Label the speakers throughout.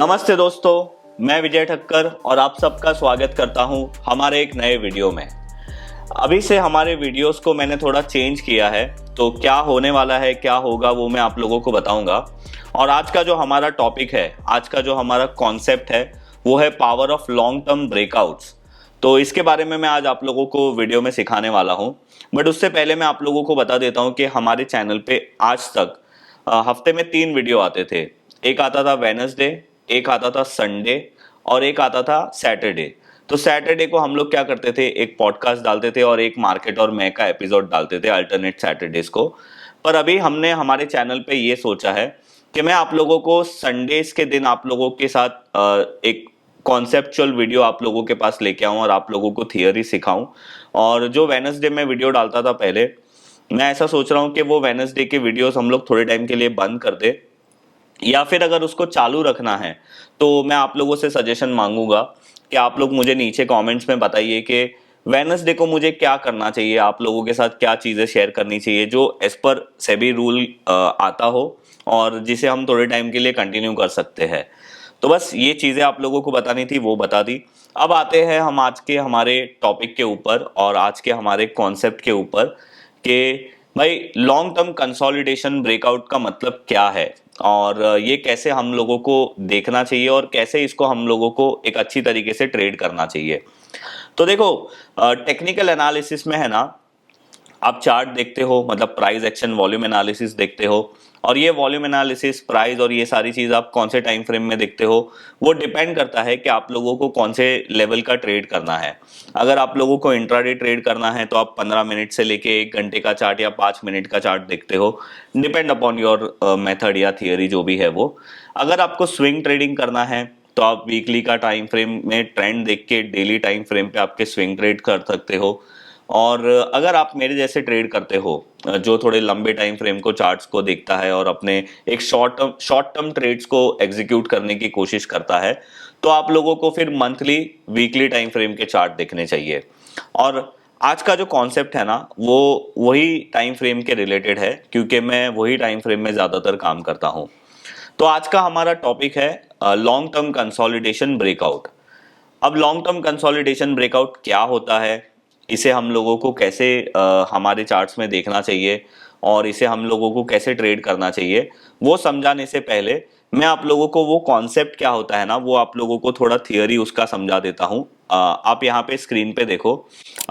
Speaker 1: नमस्ते दोस्तों, मैं विजय ठक्कर और आप सबका स्वागत करता हूं हमारे एक नए वीडियो में। अभी से हमारे वीडियोस को मैंने थोड़ा चेंज किया है, तो क्या होने वाला है, क्या होगा, वो मैं आप लोगों को बताऊंगा। और आज का जो हमारा टॉपिक है, आज का जो हमारा कॉन्सेप्ट है, वो है power of long term breakouts. तो इसके बारे में मैं आज आप लोगों को वीडियो में सिखाने वाला हूँ। बट उससे पहले मैं आप लोगों को बता देता हूँ कि हमारे चैनल पे आज तक हफ्ते में 3 वीडियो आते थे। एक आता था वेडनेसडे, एक आता था संडे और एक आता था सैटरडे। तो सैटरडे को हम लोग क्या करते थे, एक पॉडकास्ट डालते थे और एक मार्केट और मैं का एपिसोड डालते थे अल्टरनेट सैटरडेज को। पर अभी हमने हमारे चैनल पे ये सोचा है कि मैं आप लोगों को संडेज के दिन आप लोगों के साथ एक कॉन्सेप्चुअल वीडियो आप लोगों के पास लेके आऊं और आप लोगों को थियरी सिखाऊं। और जो वेडनेसडे में वीडियो डालता था पहले, मैं ऐसा सोच रहा हूं कि वो वेडनेसडे के वीडियोस हम लोग थोड़े टाइम के लिए बंद कर दे, या फिर अगर उसको चालू रखना है तो मैं आप लोगों से सजेशन मांगूंगा कि आप लोग मुझे नीचे कमेंट्स में बताइए कि वेडनेसडे को मुझे क्या करना चाहिए, आप लोगों के साथ क्या चीज़ें शेयर करनी चाहिए जो एज पर सेबी रूल आता हो और जिसे हम थोड़े टाइम के लिए कंटिन्यू कर सकते हैं। तो बस ये चीज़ें आप लोगों को बतानी थी, वो बता दी। अब आते हैं हम आज के हमारे टॉपिक के ऊपर और आज के हमारे कॉन्सेप्ट के ऊपर कि भाई लॉन्ग टर्म कंसोलिडेशन ब्रेकआउट का मतलब क्या है और ये कैसे हम लोगों को देखना चाहिए और कैसे इसको हम लोगों को एक अच्छी तरीके से ट्रेड करना चाहिए। तो देखो, टेक्निकल एनालिसिस में है ना, आप चार्ट देखते हो, मतलब प्राइस एक्शन वॉल्यूम एनालिसिस देखते हो, और ये वॉल्यूम एनालिसिस, प्राइस और ये सारी चीज आप कौन से टाइम फ्रेम में देखते हो, वो डिपेंड करता है कि आप लोगों को कौन से लेवल का ट्रेड करना है। अगर आप लोगों को इंट्राडे ट्रेड करना है तो आप 15 मिनट से लेके 1 घंटे का चार्ट या 5 मिनट का चार्ट देखते हो, डिपेंड अपॉन योर मेथड या थियरी जो भी है वो। अगर आपको स्विंग ट्रेडिंग करना है तो आप वीकली का टाइम फ्रेम में ट्रेंड देख के डेली टाइम फ्रेम पे आपके स्विंग ट्रेड कर सकते हो। और अगर आप मेरे जैसे ट्रेड करते हो जो थोड़े लंबे टाइम फ्रेम को, चार्ट्स को देखता है और अपने एक शॉर्ट टर्म ट्रेड्स को एग्जीक्यूट करने की कोशिश करता है, तो आप लोगों को फिर मंथली, वीकली टाइम फ्रेम के चार्ट देखने चाहिए। और आज का जो कॉन्सेप्ट है ना, वो वही टाइम फ्रेम के रिलेटेड है, क्योंकि मैं वही टाइम फ्रेम में ज्यादातर काम करता हूँ। तो आज का हमारा टॉपिक है लॉन्ग टर्म कंसोलिडेशन ब्रेकआउट। अब लॉन्ग टर्म कंसोलिडेशन ब्रेकआउट क्या होता है, इसे हम लोगों को कैसे हमारे चार्ट्स में देखना चाहिए और इसे हम लोगों को कैसे ट्रेड करना चाहिए, वो समझाने से पहले मैं आप लोगों को वो कॉन्सेप्ट क्या होता है ना, वो आप लोगों को थोड़ा थियरी उसका समझा देता हूँ। आप यहाँ पे स्क्रीन पे देखो,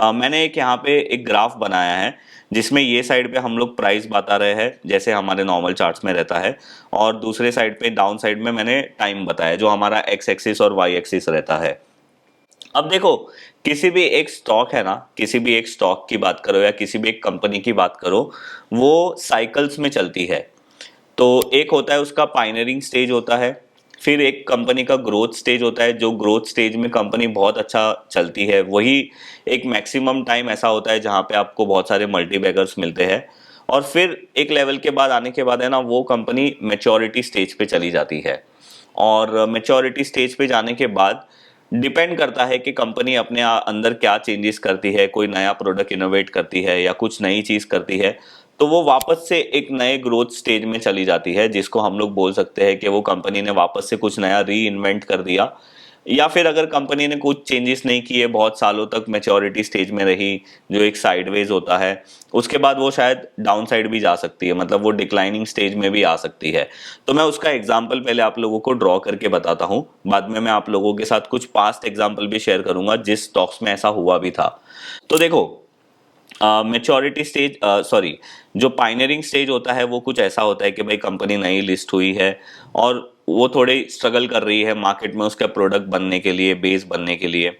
Speaker 1: मैंने एक यहाँ पे एक ग्राफ बनाया है जिसमें ये साइड पे हम लोग प्राइस बता रहे हैं जैसे हमारे नॉर्मल चार्ट्स में रहता है, और दूसरे साइड पे डाउन साइड में मैंने टाइम बताया जो हमारा एक्स एक्सिस और वाई एक्सिस रहता है। अब देखो, किसी भी एक स्टॉक है ना, किसी भी एक स्टॉक की बात करो या किसी भी एक कंपनी की बात करो, वो साइकिल्स में चलती है। तो एक होता है उसका पाइनरिंग स्टेज होता है, फिर एक कंपनी का ग्रोथ स्टेज होता है, जो ग्रोथ स्टेज में कंपनी बहुत अच्छा चलती है, वही एक मैक्सिमम टाइम ऐसा होता है जहां पे आपको बहुत सारे मल्टीबैगर्स मिलते हैं। और फिर एक लेवल के बाद आने के बाद है ना, वो कंपनी मेच्योरिटी स्टेज पे चली जाती है। और मेच्योरिटी स्टेज पे जाने के बाद डिपेंड करता है कि कंपनी अपने अंदर क्या चेंजेस करती है, कोई नया प्रोडक्ट इनोवेट करती है या कुछ नई चीज करती है, तो वो वापस से एक नए ग्रोथ स्टेज में चली जाती है, जिसको हम लोग बोल सकते हैं कि वो कंपनी ने वापस से कुछ नया री इन्वेंट कर दिया। या फिर अगर कंपनी ने कुछ चेंजेस नहीं किए, बहुत सालों तक मैच्योरिटी स्टेज में रही, जो एक साइडवेज होता है, उसके बाद वो शायद डाउन साइड भी जा सकती है, मतलब वो डिक्लाइनिंग स्टेज में भी आ सकती है। तो मैं उसका एग्जाम्पल पहले आप लोगों को ड्रॉ करके बताता हूँ, बाद में मैं आप लोगों के साथ कुछ पास्ट एग्जाम्पल भी शेयर करूंगा जिस स्टॉक्स में ऐसा हुआ भी था। तो देखो, मेच्योरिटी स्टेज, सॉरी, जो पाइनरिंग स्टेज होता है वो कुछ ऐसा होता है कि भाई कंपनी नई लिस्ट हुई है और वो थोड़ी स्ट्रगल कर रही है मार्केट में उसका प्रोडक्ट बनने के लिए, बेस बनने के लिए।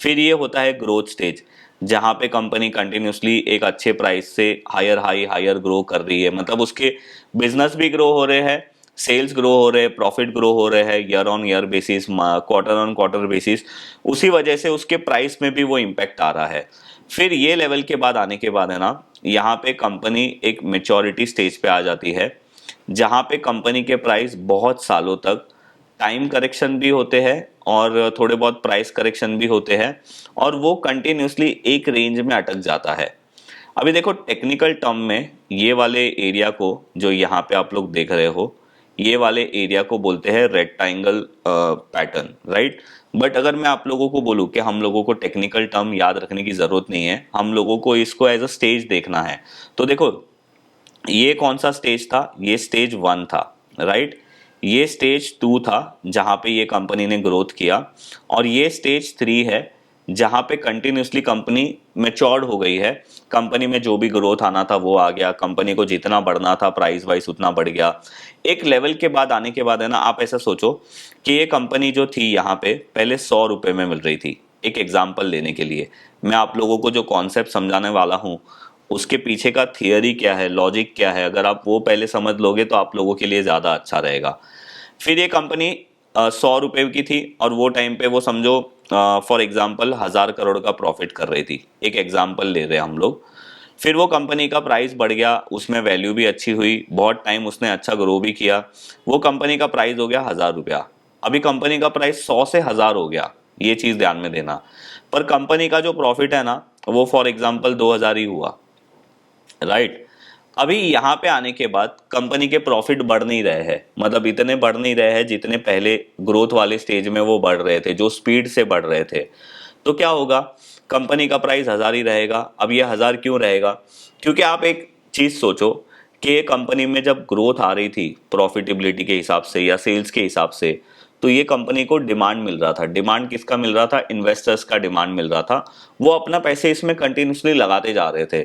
Speaker 1: फिर ये होता है ग्रोथ स्टेज, जहां पे कंपनी कंटिन्यूसली एक अच्छे प्राइस से हायर ग्रो कर रही है, मतलब उसके बिजनेस भी ग्रो हो रहे हैं, सेल्स ग्रो हो रहे हैं, प्रॉफिट ग्रो हो रहे हैं year on year basis, quarter on quarter basis, उसी वजह से उसके प्राइस में भी वो इम्पैक्ट आ रहा है। फिर ये लेवल के बाद आने के बाद है ना, यहाँ पे कंपनी एक मेच्योरिटी स्टेज पे आ जाती है, जहाँ पे कंपनी के प्राइस बहुत सालों तक टाइम करेक्शन भी होते हैं और थोड़े बहुत प्राइस करेक्शन भी होते हैं, और वो कंटिन्यूसली एक रेंज में अटक जाता है। अभी देखो, टेक्निकल टर्म में ये वाले एरिया को जो यहाँ पे आप लोग देख रहे हो, ये वाले एरिया को बोलते हैं रेक्टेंगल पैटर्न, राइट। बट अगर मैं आप लोगों को बोलूं कि हम लोगों को टेक्निकल टर्म याद रखने की जरूरत नहीं है, हम लोगों को इसको एज अ स्टेज देखना है। तो देखो ये कौन सा स्टेज था, ये स्टेज 1 था, राइट। ये स्टेज 2 था जहां पे ये कंपनी ने ग्रोथ किया, और ये स्टेज 3 है जहां पे कंटिन्यूसली कंपनी मैच्योर्ड हो गई है। कंपनी में जो भी ग्रोथ आना था वो आ गया, कंपनी को जितना बढ़ना था प्राइस वाइज उतना बढ़ गया। एक लेवल के बाद आने के बाद है ना, आप ऐसा सोचो कि ये कंपनी जो थी यहाँ पे पहले 100 रुपये में मिल रही थी। एक एग्जाम्पल लेने के लिए मैं आप लोगों को जो कॉन्सेप्ट समझाने वाला हूँ उसके पीछे का थियरी क्या है, लॉजिक क्या है, अगर आप वो पहले समझ लोगे तो आप लोगों के लिए ज़्यादा अच्छा रहेगा। फिर ये कंपनी 100 रुपये की थी और वो टाइम पे वो समझो फॉर एग्जांपल 1000 करोड़ का प्रॉफिट कर रही थी, एक एग्जांपल ले रहे हैं हम लोग। फिर वो कंपनी का प्राइस बढ़ गया, उसमें वैल्यू भी अच्छी हुई, बहुत टाइम उसने अच्छा ग्रो भी किया, वो कंपनी का प्राइस हो गया 1000 रुपया। अभी कंपनी का प्राइस 100 से 1000 हो गया, ये चीज़ ध्यान में देना। पर कंपनी का जो प्रॉफिट है ना वो फॉर एग्जाम्पल 2000 ही हुआ, राइट। अभी यहाँ पे आने के बाद कंपनी के प्रॉफिट बढ़ नहीं रहे हैं, मतलब इतने बढ़ नहीं रहे हैं जितने पहले ग्रोथ वाले स्टेज में वो बढ़ रहे थे, जो स्पीड से बढ़ रहे थे। तो क्या होगा, कंपनी का प्राइस 1000 ही रहेगा। अब ये 1000 क्यों रहेगा, क्योंकि आप एक चीज सोचो कि कंपनी में जब ग्रोथ आ रही थी प्रॉफिटेबिलिटी के हिसाब से या सेल्स के हिसाब से, तो ये कंपनी को डिमांड मिल रहा था। डिमांड किसका मिल रहा था, इन्वेस्टर्स का डिमांड मिल रहा था। वो अपना पैसे इसमें कंटिन्यूसली लगाते जा रहे थे।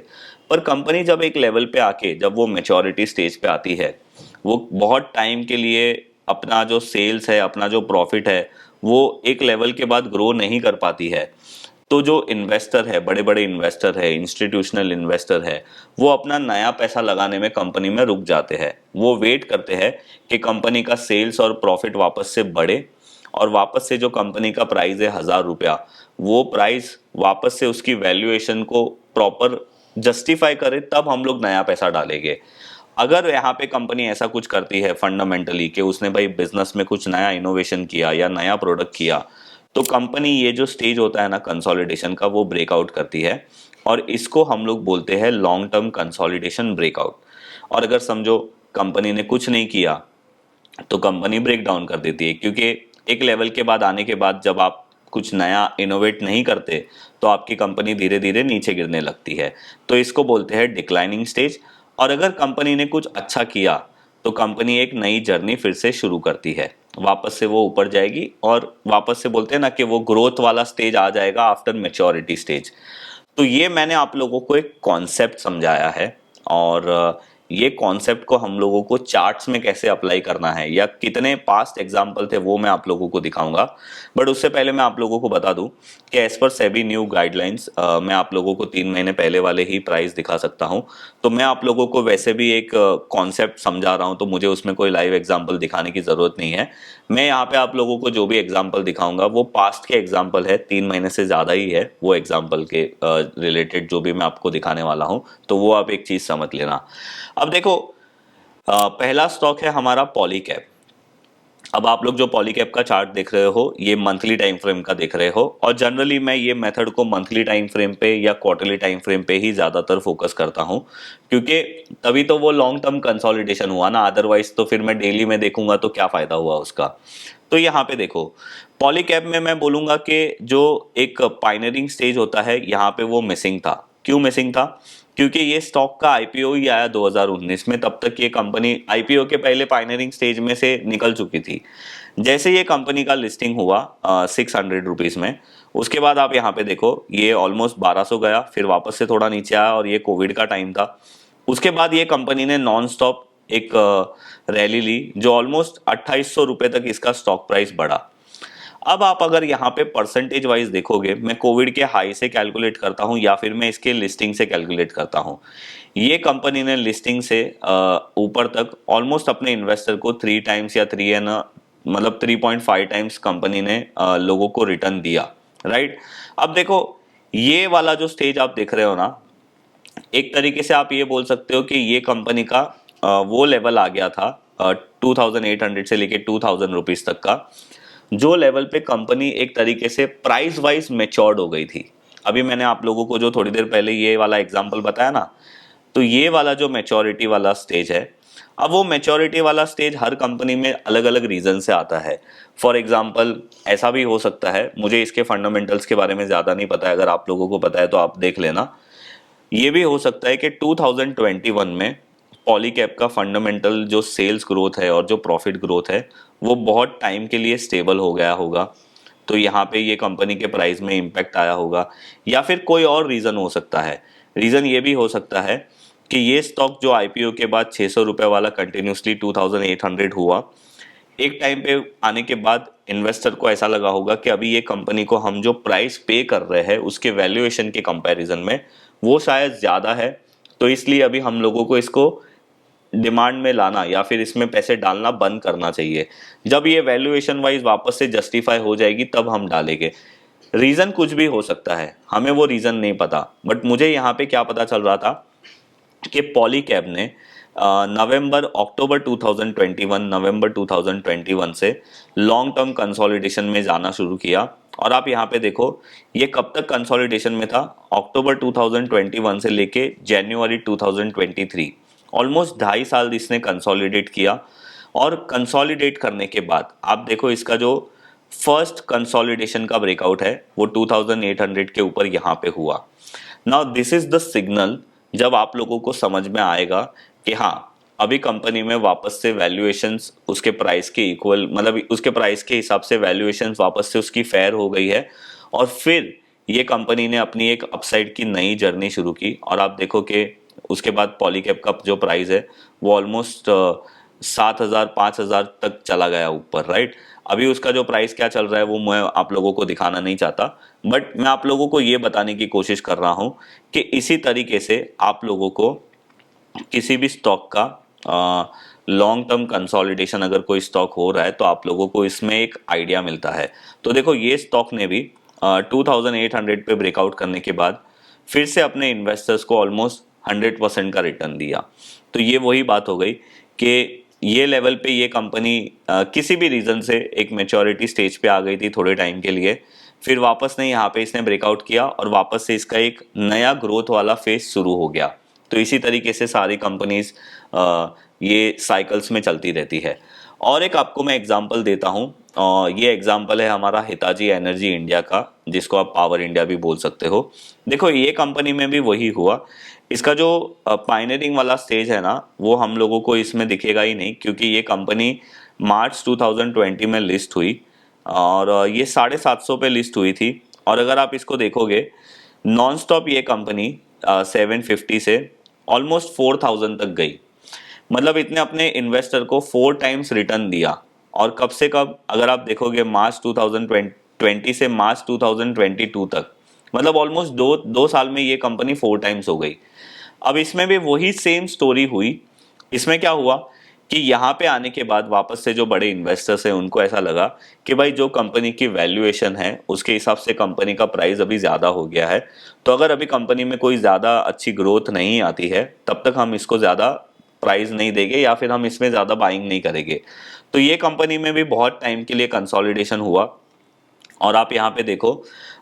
Speaker 1: पर कंपनी जब एक लेवल पे आके, जब वो मेच्योरिटी स्टेज पे आती है, वो बहुत टाइम के लिए अपना जो सेल्स है, अपना जो प्रॉफिट है, वो एक लेवल के बाद ग्रो नहीं कर पाती है। तो जो इन्वेस्टर है, बड़े बड़े इन्वेस्टर है, इंस्टीट्यूशनल इन्वेस्टर है, वो अपना नया पैसा लगाने में कंपनी में रुक जाते हैं। वो वेट करते हैं कि कंपनी का सेल्स और प्रॉफिट वापस से बढ़े, और वापस से जो कंपनी का प्राइस है 1000 रुपया, वो प्राइस वापस से उसकी वैल्यूएशन को प्रॉपर जस्टिफाई करे, तब हम लोग नया पैसा डालेंगे। अगर यहाँ पे कंपनी ऐसा कुछ करती है फंडामेंटली कि उसने भाई बिजनेस में कुछ नया इनोवेशन किया या नया प्रोडक्ट किया, तो कंपनी ये जो स्टेज होता है ना कंसोलिडेशन का, वो ब्रेकआउट करती है, और इसको हम लोग बोलते हैं लॉन्ग टर्म कंसोलिडेशन ब्रेकआउट। और अगर समझो कंपनी ने कुछ नहीं किया तो कंपनी ब्रेक डाउन कर देती है, क्योंकि एक लेवल के बाद आने के बाद जब आप कुछ नया इनोवेट नहीं करते तो आपकी कंपनी धीरे धीरे नीचे गिरने लगती है। तो इसको बोलते हैं डिक्लाइनिंग स्टेज। और अगर कंपनी ने कुछ अच्छा किया तो कंपनी एक नई जर्नी फिर से शुरू करती है, वापस से वो ऊपर जाएगी, और वापस से बोलते हैं ना कि वो ग्रोथ वाला स्टेज आ जाएगा आफ्टर मैच्योरिटी स्टेज। तो ये मैंने आप लोगों को एक कॉन्सेप्ट समझाया है, और ये कॉन्सेप्ट को हम लोगों को चार्ट्स में कैसे अप्लाई करना है या कितने पास्ट एग्जाम्पल थे वो मैं आप लोगों को दिखाऊंगा। बट उससे पहले मैं आप लोगों को बता दूं कि as per SEBI new guidelines मैं आप लोगों को 3 महीने पहले वाले ही प्राइस दिखा सकता हूं। तो मैं आप लोगों को वैसे भी एक कॉन्सेप्ट समझा रहा हूं, तो मुझे उसमें कोई लाइव एग्जाम्पल दिखाने की जरूरत नहीं है। मैं यहाँ पे आप लोगों को जो भी एग्जाम्पल दिखाऊंगा वो पास्ट के एग्जाम्पल है, 3 महीने से ज़्यादा ही है वो एग्जाम्पल के रिलेटेड जो भी मैं आपको दिखाने वाला हूँ। तो वो आप एक चीज़ समझ लेना। अब देखो पहला स्टॉक है हमारा पॉलीकैब। अब आप लोग जो पॉलीकैब का चार्ट देख रहे हो ये मंथली टाइम फ्रेम का देख रहे हो, और जनरली मैं ये मेथड को मंथली टाइम फ्रेम पे या क्वार्टरली टाइम फ्रेम पे ही ज़्यादातर फोकस करता हूँ, क्योंकि तभी तो वो लॉन्ग टर्म कंसोलिडेशन हुआ ना। अदरवाइज तो फिर मैं डेली में देखूंगा तो क्या फ़ायदा हुआ उसका। तो यहाँ पे देखो पॉलीकैब में मैं बोलूँगा कि जो एक पाइनरिंग स्टेज होता है यहाँ पे वो मिसिंग था। क्यों मिसिंग था, क्योंकि ये स्टॉक का आईपीओ ही आया 2019 में, तब तक ये कंपनी आईपीओ के पहले पाइनरिंग स्टेज में से निकल चुकी थी। जैसे ये कंपनी का लिस्टिंग हुआ 600 रुपीज़ में, उसके बाद आप यहाँ पे देखो ये ऑलमोस्ट 1200 गया, फिर वापस से थोड़ा नीचे आया, और ये कोविड का टाइम था। उसके बाद ये कंपनी ने नॉन स्टॉप एक रैली ली जो ऑलमोस्ट 2800 रुपये तक इसका स्टॉक प्राइस बढ़ा। अब आप अगर यहाँ पे परसेंटेज वाइज देखोगे, मैं कोविड के हाई से कैलकुलेट करता हूँ या फिर मैं इसके लिस्टिंग से कैलकुलेट करता हूँ। ये कंपनी ने लिस्टिंग से ऊपर तक ऑलमोस्ट अपने इन्वेस्टर को 3 टाइम्स या 3 एन मतलब 3.5 टाइम्स कंपनी ने लोगों को रिटर्न दिया, राइट। अब देखो ये वाला जो स्टेज आप देख रहे हो ना, एक तरीके से आप ये बोल सकते हो कि ये कंपनी का वो लेवल आ गया था 2800 से लेके 2000 रुपीज तक का, जो लेवल पे कंपनी एक तरीके से प्राइस वाइज मैच्योर्ड हो गई थी। अभी मैंने आप लोगों को जो थोड़ी देर पहले ये वाला एग्जांपल बताया ना, तो ये वाला जो मैच्योरिटी वाला स्टेज है, अब वो मैच्योरिटी वाला स्टेज हर कंपनी में अलग अलग रीजन से आता है। फॉर एग्जाम्पल ऐसा भी हो सकता है, मुझे इसके फंडामेंटल्स के बारे में ज़्यादा नहीं पता है, अगर आप लोगों को पता है तो आप देख लेना। ये भी हो सकता है कि 2021 में पॉलीकैब का फंडामेंटल जो सेल्स ग्रोथ है और जो प्रॉफिट ग्रोथ है वो बहुत टाइम के लिए स्टेबल हो गया होगा, तो यहाँ पे ये कंपनी के प्राइस में इम्पैक्ट आया होगा। या फिर कोई और रीज़न हो सकता है। रीज़न ये भी हो सकता है कि ये स्टॉक जो आईपीओ के बाद 600 रुपये वाला कंटिन्यूसली 2800 हुआ, एक टाइम पे आने के बाद इन्वेस्टर को ऐसा लगा होगा कि अभी ये कंपनी को हम जो प्राइस पे कर रहे हैं उसके वैल्यूएशन के कंपैरिजन में वो शायद ज़्यादा है, तो इसलिए अभी हम लोगों को इसको डिमांड में लाना या फिर इसमें पैसे डालना बंद करना चाहिए। जब ये वैल्यूएशन वाइज वापस से जस्टिफाई हो जाएगी तब हम डालेंगे। रीज़न कुछ भी हो सकता है, हमें वो रीज़न नहीं पता, बट मुझे यहाँ पे क्या पता चल रहा था कि पॉलीकैब ने अक्टूबर 2021 नवंबर 2021 से लॉन्ग टर्म कंसोलिडेशन में जाना शुरू किया। और आप यहाँ पे देखो ये कब तक कंसोलिडेशन में था, अक्टूबर 2021 से लेके जनवरी 2023, ऑलमोस्ट 2.5 साल इसने कंसोलिडेट किया। और कंसोलिडेट करने के बाद आप देखो इसका जो फर्स्ट कंसोलिडेशन का ब्रेकआउट है वो 2800 के ऊपर यहाँ पे हुआ। Now this is the signal जब आप लोगों को समझ में आएगा कि हाँ अभी कंपनी में वापस से वैल्यूएशंस उसके प्राइस के इक्वल, मतलब उसके प्राइस के हिसाब से वैल्यूएशंस वापस से उसकी फेयर हो गई है। और फिर ये कंपनी ने अपनी एक अपसाइड की नई जर्नी शुरू की। और आप देखो कि उसके बाद पॉलीकैब का जो प्राइस है वो ऑलमोस्ट 7,000 5,000 तक चला गया ऊपर, राइट। अभी उसका जो प्राइस क्या चल रहा है वो मैं आप लोगों को दिखाना नहीं चाहता, बट मैं आप लोगों को ये बताने की कोशिश कर रहा हूँ कि इसी तरीके से आप लोगों को किसी भी स्टॉक का लॉन्ग टर्म कंसोलिडेशन अगर कोई स्टॉक हो रहा है तो आप लोगों को इसमें एक आइडिया मिलता है। तो देखो ये स्टॉक ने भी 2800 पे ब्रेकआउट करने के बाद फिर से अपने इन्वेस्टर्स को ऑलमोस्ट 100% का रिटर्न दिया। तो ये वही बात हो गई कि ये लेवल पे ये कंपनी किसी भी रीज़न से एक मैच्योरिटी स्टेज पे आ गई थी थोड़े टाइम के लिए, फिर वापस ने यहाँ पे इसने ब्रेकआउट किया और वापस से इसका एक नया ग्रोथ वाला फेज शुरू हो गया। तो इसी तरीके से सारी कंपनीज ये साइकिल्स में चलती रहती है। और एक आपको मैं एग्जांपल देता हूँ, ये एग्जांपल है हमारा हिताची एनर्जी इंडिया का, जिसको आप पावर इंडिया भी बोल सकते हो। देखो ये कंपनी में भी वही हुआ। इसका जो पायनियरिंग वाला स्टेज है ना वो हम लोगों को इसमें दिखेगा ही नहीं, क्योंकि ये कंपनी मार्च 2020 में लिस्ट हुई और ये 750 पे लिस्ट हुई थी। और अगर आप इसको देखोगे नॉन स्टॉप ये कंपनी 750 से ऑलमोस्ट 4000 तक गई, मतलब इतने अपने इन्वेस्टर को 4 टाइम्स रिटर्न दिया। और कब से कब अगर आप देखोगे मार्च 2020 से मार्च 2022 तक, मतलब ऑलमोस्ट दो साल में ये कंपनी 4 टाइम्स हो गई। अब इसमें भी वही सेम स्टोरी हुई। इसमें क्या हुआ कि यहाँ पे आने के बाद वापस से जो बड़े इन्वेस्टर्स हैं उनको ऐसा लगा कि भाई जो कंपनी की वैल्यूएशन है उसके हिसाब से कंपनी का प्राइस अभी ज़्यादा हो गया है, तो अगर अभी कंपनी में कोई ज़्यादा अच्छी ग्रोथ नहीं आती है तब तक हम इसको ज़्यादा प्राइस नहीं देंगे या फिर हम इसमें ज़्यादा बाइंग नहीं करेंगे। तो ये कंपनी में भी बहुत टाइम के लिए कंसोलिडेशन हुआ। और आप यहाँ पे देखो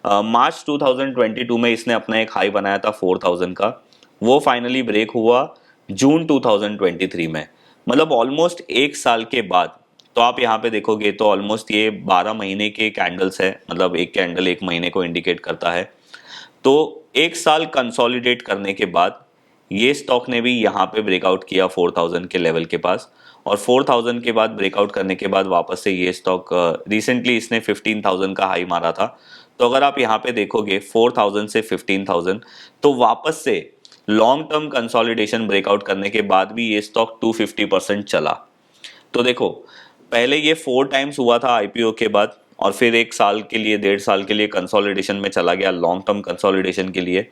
Speaker 1: मार्च 2022 में इसने अपना एक हाई बनाया था 4000 का, वो फाइनली ब्रेक हुआ जून 2023 में, मतलब ऑलमोस्ट 1 साल के बाद। तो आप यहाँ पे देखोगे तो ऑलमोस्ट ये 12 महीने के कैंडल्स है, मतलब एक कैंडल 1 महीने को इंडिकेट करता है। तो 1 साल कंसोलिडेट करने के बाद ये स्टॉक ने भी यहाँ पे ब्रेकआउट किया 4000 के लेवल के पास। और 4000 के बाद ब्रेकआउट करने के बाद वापस से ये स्टॉक रिसेंटली इसने 15,000 का हाई मारा था। तो अगर आप यहाँ पे देखोगे 4000 से 15,000, तो वापस से लॉन्ग टर्म कंसोलिडेशन ब्रेकआउट करने के बाद भी ये स्टॉक 250% चला। तो देखो पहले ये 4 टाइम्स हुआ था आईपीओ के बाद, और फिर 1 साल के लिए 1.5 साल के लिए कंसोलिडेशन में चला गया लॉन्ग टर्म कंसोलिडेशन के लिए।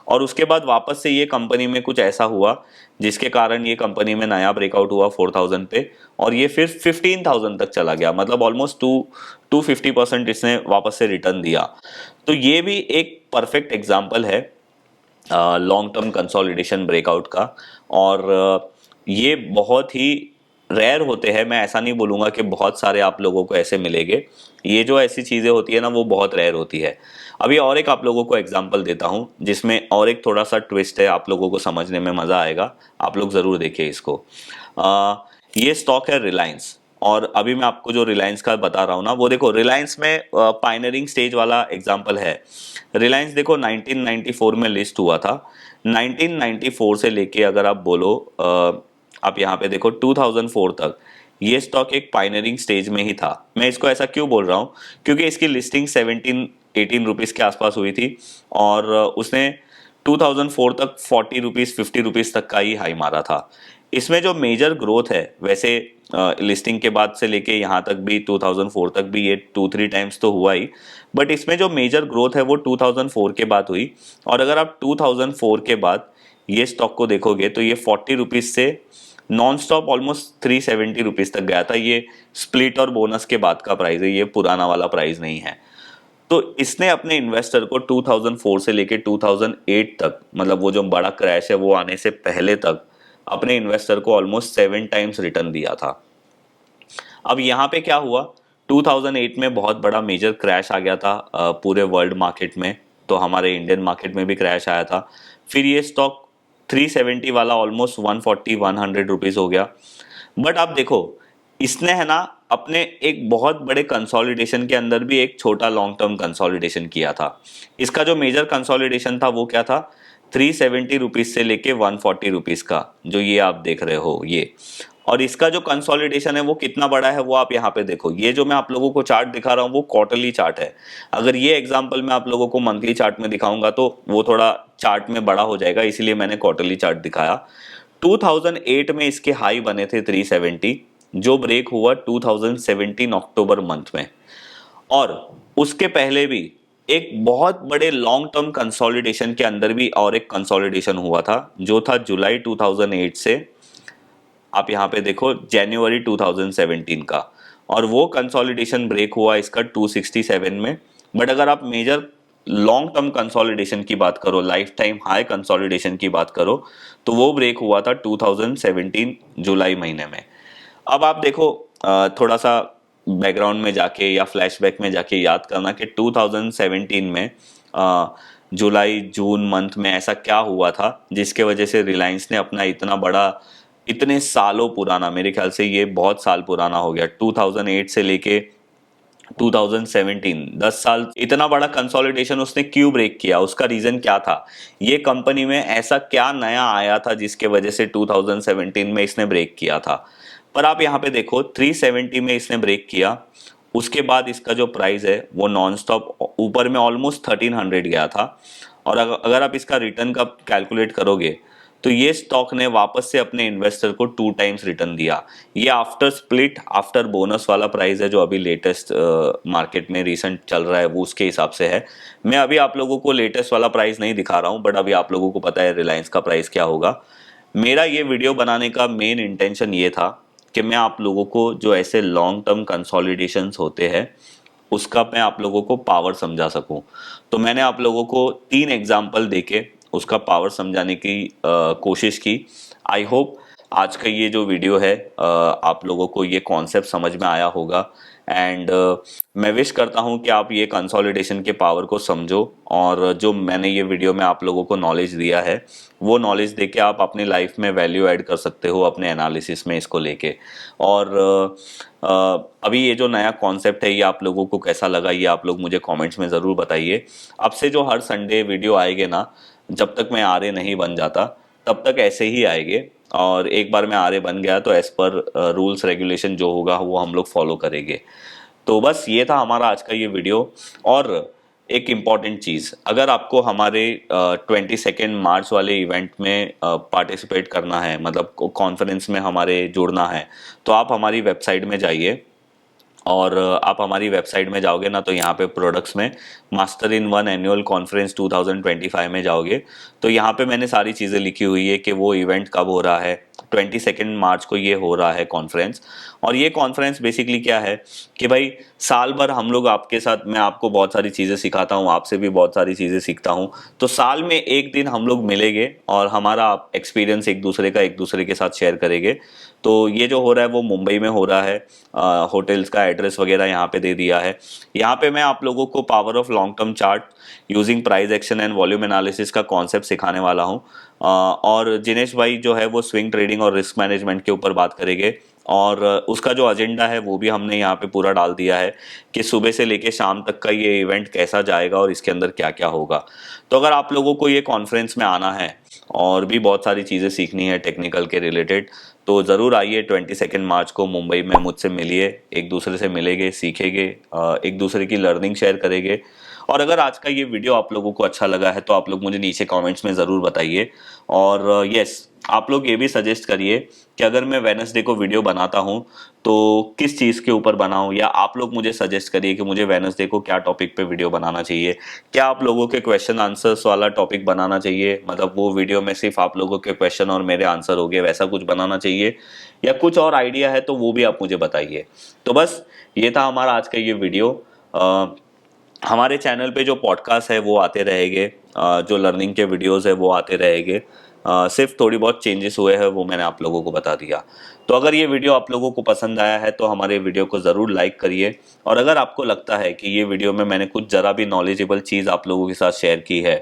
Speaker 1: और उसके बाद वापस से ये कंपनी में कुछ ऐसा हुआ जिसके कारण ये कंपनी में नया ब्रेकआउट हुआ 4000 पे, और ये फिर 15,000 तक चला गया, मतलब ऑलमोस्ट 250% इसने वापस से रिटर्न दिया। तो ये भी एक परफेक्ट एग्जाम्पल है लॉन्ग टर्म कंसोलिडेशन ब्रेकआउट का। और ये बहुत ही रेयर होते हैं, मैं ऐसा नहीं बोलूँगा कि बहुत सारे आप लोगों को ऐसे मिलेंगे। ये जो ऐसी चीज़ें होती है ना वो बहुत रेयर होती है। अभी और एक आप लोगों को एग्जांपल देता हूँ जिसमें और एक थोड़ा सा ट्विस्ट है, आप लोगों को समझने में मज़ा आएगा, आप लोग ज़रूर देखिए इसको। ये स्टॉक है रिलायंस, और अभी मैं आपको जो रिलायंस का बता रहा हूँ ना वो देखो, रिलायंस में पायनरिंग स्टेज वाला एग्जाम्पल है। रिलायंस देखो 1994 में लिस्ट हुआ था। 1994 से लेके अगर आप बोलो आप यहाँ पे देखो 2004 तक ये स्टॉक एक पायनरिंग स्टेज में ही था। मैं इसको ऐसा क्यों बोल रहा हूँ, क्योंकि इसकी लिस्टिंग 17-18 रुपीज़ के आसपास हुई थी और उसने 2004 तक 40 रुपीज़ 50 रुपीज़ तक का ही हाई मारा था। इसमें जो मेजर ग्रोथ है, वैसे लिस्टिंग के बाद से लेके यहाँ तक भी 2004 तक भी ये 2-3 टाइम्स तो हुआ ही, बट इसमें जो मेजर ग्रोथ है वो 2004 के बाद हुई। और अगर आप 2004 के बाद ये स्टॉक को देखोगे तो ये 40 रुपीज़ से नॉन स्टॉप ऑलमोस्ट 370 रुपीज़ तक गया था। ये स्प्लिट और बोनस के बाद का प्राइस है, ये पुराना वाला प्राइस नहीं है। तो इसने अपने इन्वेस्टर को 2004 से लेके 2008 तक, मतलब वो जो बड़ा क्रैश है वो आने से पहले तक, अपने इन्वेस्टर को ऑलमोस्ट 7 टाइम्स रिटर्न दिया था। अब यहाँ पे क्या हुआ, 2008 में बहुत बड़ा मेजर क्रैश आ गया था पूरे वर्ल्ड मार्केट में, तो हमारे इंडियन मार्केट में भी क्रैश आया था। फिर ये स्टॉक 370 वाला ऑलमोस्ट 140-100 रुपीज़ हो गया। बट आप देखो, इसने है ना अपने एक बहुत बड़े कंसोलिडेशन के अंदर भी एक छोटा लॉन्ग टर्म कंसोलिडेशन किया था। इसका जो मेजर कंसोलिडेशन था वो क्या था, 370 रुपीज़ से लेके 140 रुपीज़ का, जो ये आप देख रहे हो ये। और इसका जो कंसोलिडेशन है वो कितना बड़ा है वो आप यहाँ पे देखो। ये जो मैं आप लोगों को चार्ट दिखा रहा हूँ वो क्वार्टरली चार्ट है। अगर ये एग्जांपल मैं आप लोगों को मंथली चार्ट में दिखाऊंगा तो वो थोड़ा चार्ट में बड़ा हो जाएगा, इसीलिए मैंने क्वार्टरली चार्ट दिखाया। 2008 में इसके हाई बने थे 370, जो ब्रेक हुआ 2017 अक्टूबर मंथ में। और उसके पहले भी एक बहुत बड़े लॉन्ग टर्म कंसोलिडेशन के अंदर भी और एक कंसोलिडेशन हुआ था, जो था जुलाई 2008 से आप यहाँ पे देखो जनवरी 2017 का, और वो कंसोलिडेशन ब्रेक हुआ इसका 267 में। बट अगर आप मेजर लॉन्ग टर्म कंसोलिडेशन की बात करो, लाइफ टाइम हाई कंसोलिडेशन की बात करो, तो वो ब्रेक हुआ था 2017 जुलाई महीने में। अब आप देखो थोड़ा सा बैकग्राउंड में जाके या फ्लैशबैक में जाके याद करना कि 2017 में जुलाई जून मंथ में ऐसा क्या हुआ था जिसके वजह से रिलायंस ने अपना इतना बड़ा, इतने सालों पुराना, मेरे ख्याल से ये बहुत साल पुराना हो गया, 2008 से लेके 2017, 10 साल, इतना बड़ा कंसोलिडेशन उसने क्यों ब्रेक किया, उसका रीजन क्या था, ये कंपनी में ऐसा क्या नया आया था जिसके वजह से 2017 में इसने ब्रेक किया था। पर आप यहाँ पे देखो 370 में इसने ब्रेक किया, उसके बाद इसका जो प्राइस है वो नॉन स्टॉप ऊपर में ऑलमोस्ट 1300 गया था। और अगर आप इसका रिटर्न का कैलकुलेट करोगे तो ये स्टॉक ने वापस से अपने इन्वेस्टर को 2 टाइम्स रिटर्न दिया। ये आफ्टर स्प्लिट, आफ्टर बोनस वाला प्राइस है जो अभी लेटेस्ट मार्केट में रिसेंट चल रहा है वो उसके हिसाब से है। मैं अभी आप लोगों को लेटेस्ट वाला प्राइस नहीं दिखा रहा हूँ, बट अभी आप लोगों को पता है रिलायंस का प्राइस क्या होगा। मेरा ये वीडियो बनाने का मेन इंटेंशन ये था कि मैं आप लोगों को जो ऐसे लॉन्ग टर्म कंसोलिडेशंस होते हैं उसका मैं आप लोगों को पावर समझा सकूं। तो मैंने आप लोगों को 3 एग्जाम्पल देके उसका पावर समझाने की कोशिश की। आई होप आज का ये जो वीडियो है आप लोगों को ये कॉन्सेप्ट समझ में आया होगा। एंड मैं विश करता हूँ कि आप ये कंसोलिडेशन के पावर को समझो, और जो मैंने ये वीडियो में आप लोगों को नॉलेज दिया है वो नॉलेज देके आप अपनी लाइफ में वैल्यू ऐड कर सकते हो अपने एनालिसिस में इसको लेके। और अभी ये जो नया कॉन्सेप्ट है ये आप लोगों को कैसा लगा ये आप लोग मुझे कमेंट्स में ज़रूर बताइए। अब से जो हर संडे वीडियो आएंगे ना, जब तक मैं आर्य नहीं बन जाता तब तक ऐसे ही आएंगे, और एक बार मैं आर्य बन गया तो एज पर रूल्स रेगुलेशन जो होगा वो हम लोग फॉलो करेंगे। तो बस ये था हमारा आज का ये वीडियो। और एक इम्पॉर्टेंट चीज़, अगर आपको हमारे 22 मार्च वाले इवेंट में पार्टिसिपेट करना है, मतलब कॉन्फ्रेंस में हमारे जुड़ना है, तो आप हमारी वेबसाइट में जाइए। और आप हमारी वेबसाइट में जाओगे ना तो यहाँ पे प्रोडक्ट्स में master in one annual conference 2025 में जाओगे तो यहाँ पे मैंने सारी चीज़ें लिखी हुई है कि वो इवेंट कब हो रहा है, 22 मार्च को ये हो रहा है कॉन्फ्रेंस। और ये कॉन्फ्रेंस बेसिकली क्या है कि भाई साल भर हम लोग आपके साथ, मैं आपको बहुत सारी चीज़ें सिखाता हूँ, आपसे भी बहुत सारी चीज़ें सीखता हूँ। तो साल में एक दिन हम लोग मिलेंगे और हमारा एक्सपीरियंस एक दूसरे के साथ शेयर करेंगे। तो ये जो हो रहा है वो मुंबई में हो रहा है। होटल्स का एड्रेस वगैरह यहाँ पे दे दिया है। यहाँ पे मैं आप लोगों को power of long term chart using price action and volume analysis का कॉन्सेप्ट सिखाने वाला हूँ। और जिनेश भाई जो है वो स्विंग ट्रेडिंग और रिस्क मैनेजमेंट के ऊपर बात करेंगे। और उसका जो एजेंडा है वो भी हमने यहाँ पे पूरा डाल दिया है कि सुबह से लेके शाम तक का ये इवेंट कैसा जाएगा और इसके अंदर क्या क्या होगा। तो अगर आप लोगों को ये कॉन्फ्रेंस में आना है और भी बहुत सारी चीज़ें सीखनी है टेक्निकल के रिलेटेड, तो ज़रूर आइए 22 मार्च को मुंबई में, मुझसे मिलिए, एक दूसरे से मिलेंगे, सीखेंगे, एक दूसरे की लर्निंग शेयर करेंगे। और अगर आज का ये वीडियो आप लोगों को अच्छा लगा है तो आप लोग मुझे नीचे कमेंट्स में ज़रूर बताइए। और यस, आप लोग ये भी सजेस्ट करिए कि अगर मैं वेडनेसडे को वीडियो बनाता हूँ तो किस चीज़ के ऊपर बनाऊँ, या आप लोग मुझे सजेस्ट करिए कि मुझे वेडनेसडे को क्या टॉपिक पे वीडियो बनाना चाहिए। क्या आप लोगों के क्वेश्चन आंसर्स वाला टॉपिक बनाना चाहिए, मतलब वो वीडियो में सिर्फ आप लोगों के क्वेश्चन और मेरे आंसर हो गए, वैसा कुछ बनाना चाहिए, या कुछ और आइडिया है तो वो भी आप मुझे बताइए। तो बस ये था हमारा आज का ये वीडियो। हमारे चैनल पे जो पॉडकास्ट है वो आते रहेंगे, जो लर्निंग के वीडियोस है वो आते रहेंगे। सिर्फ थोड़ी बहुत चेंजेस हुए हैं वो मैंने आप लोगों को बता दिया। तो अगर ये वीडियो आप लोगों को पसंद आया है तो हमारे वीडियो को ज़रूर लाइक करिए। और अगर आपको लगता है कि ये वीडियो में मैंने कुछ ज़रा भी नॉलेजेबल चीज़ आप लोगों के साथ शेयर की है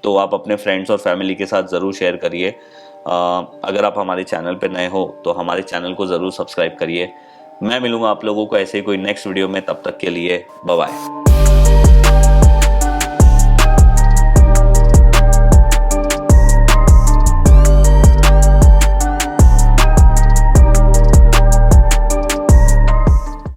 Speaker 1: तो आप अपने फ्रेंड्स और फैमिली के साथ ज़रूर शेयर करिए। अगर आप हमारे चैनल पर नए हो तो हमारे चैनल को ज़रूर सब्सक्राइब करिए। मैं मिलूंगा आप लोगों को ऐसे ही कोई नेक्स्ट वीडियो में, तब तक के लिए बाय बाय।